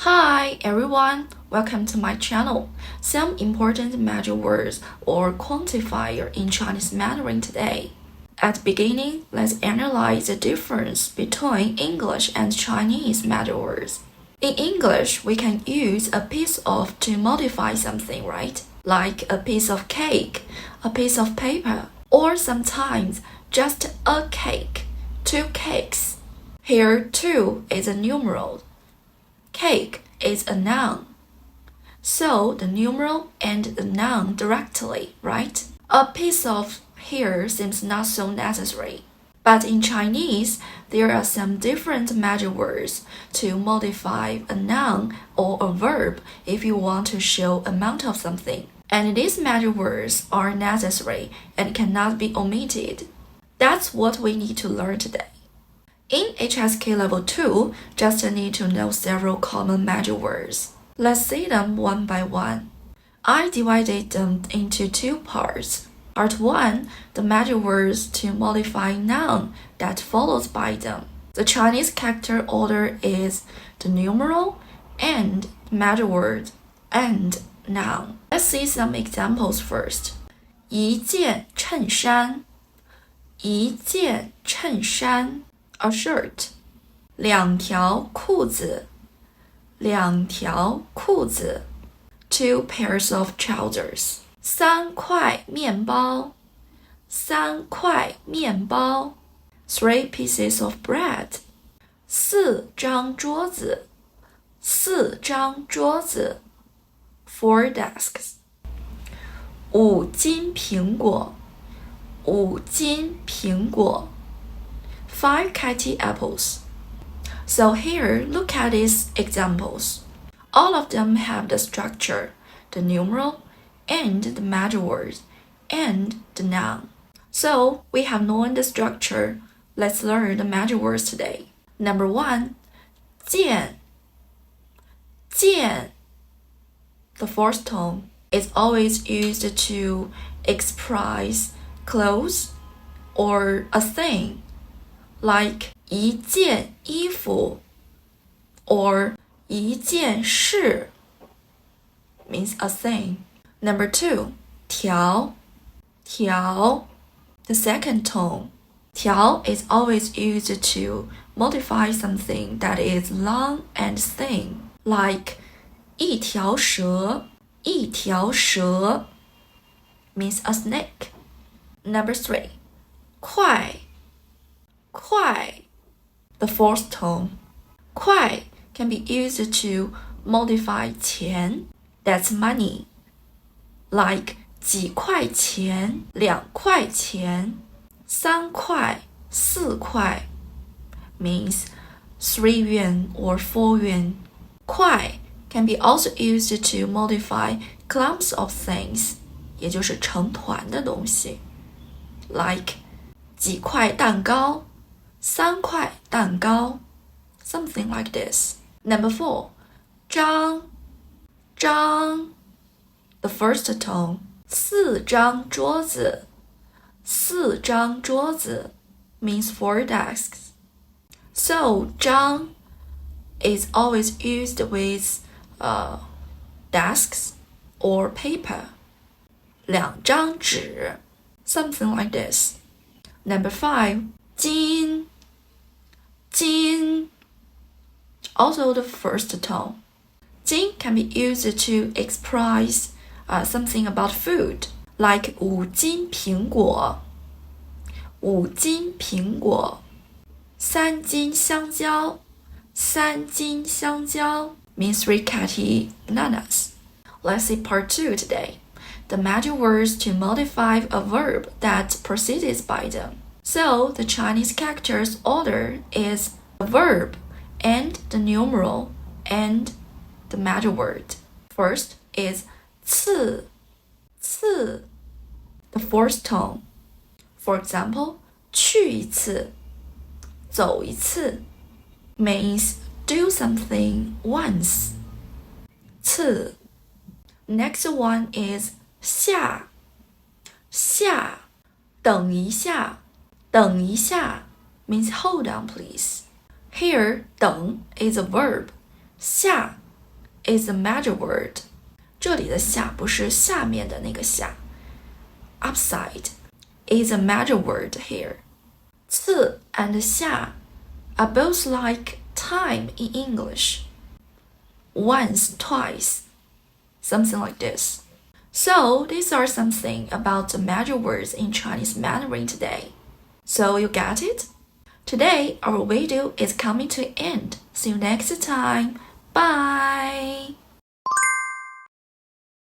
Hi everyone, welcome to my channel. Some important major words or quantifier in Chinese Mandarin today. At the beginning, let's analyze the difference between English and Chinese major words. In English, we can use a piece of to modify something, right? Like a piece of cake, a piece of paper, or sometimes just a cake, two cakes. Here, two is a numeral. Cake is a noun. So the numeral and the noun directly, right? A piece of here seems not so necessary. But in Chinese, there are some different major words to modify a noun or a verb if you want to show amount of something. And these major words are necessary and cannot be omitted. That's what we need to learn today. In HSK level 2, just need to know several common major words. Let's see them one by one. I divided them into two parts. Part 1, the major words to modify noun that follows by them. The Chinese character order is the numeral and major word and noun. Let's see some examples first. 一件衬衫，一件衬衫。A shirt. 两条裤子，两条裤子。Two pairs of trousers. 三块面包，三块面包。Three pieces of bread. 四张桌子，四张桌子。Four desks. 五斤苹果，五斤苹果。5 kitty apples. So here, look at these examples. All of them have the structure, the numeral, and the major word, and the noun. So we have known the structure. Let's learn the major words today. Number 1, 件, 件. The fourth tone is always used to express clothes or a thing. Like 一件衣服 or 一件事 means a thing. Number 2, 条 条. The second tone. 条 is always used to modify something that is long and thin. Like 一条蛇 一条蛇 means a snake. Number 3, 快快. The fourth tone. 快 can be used to modify 钱, that's money. Like 几块钱两块钱三块四块 means 3 yuan or 4 yuan. 块 can be also used to modify clumps of things, 也就是成团的东西。Like 几块蛋糕3块蛋糕 something like this. Number 4, 张张. The first tone. 四张桌子四张桌子 means 4 desks. So 张 is always used with desks or paper. 两张纸 something like this. Number 5, 斤金. Also the first tone. 金 can be used to express something about food, like 五斤苹果五斤苹果。三斤香蕉三斤香蕉 means 3 catty bananas. Let's see part 2 today. The major words to modify a verb that precedes by them. So the Chinese characters order is the verb and the numeral and the major word. First is 次次. The fourth tone. For example, 去一次走一次 means do something once. 次. Next one is 下下等一下等一下 means hold on please. Here 等 is a verb. 下 is a major word. 这里的下不是下面的那个下。Upside is a major word here. 次 and 下 are both like time in English. Once, twice, something like this. So these are something about the major words in Chinese Mandarin today. So you get it? Today our video is coming to an end. See you next time. Bye!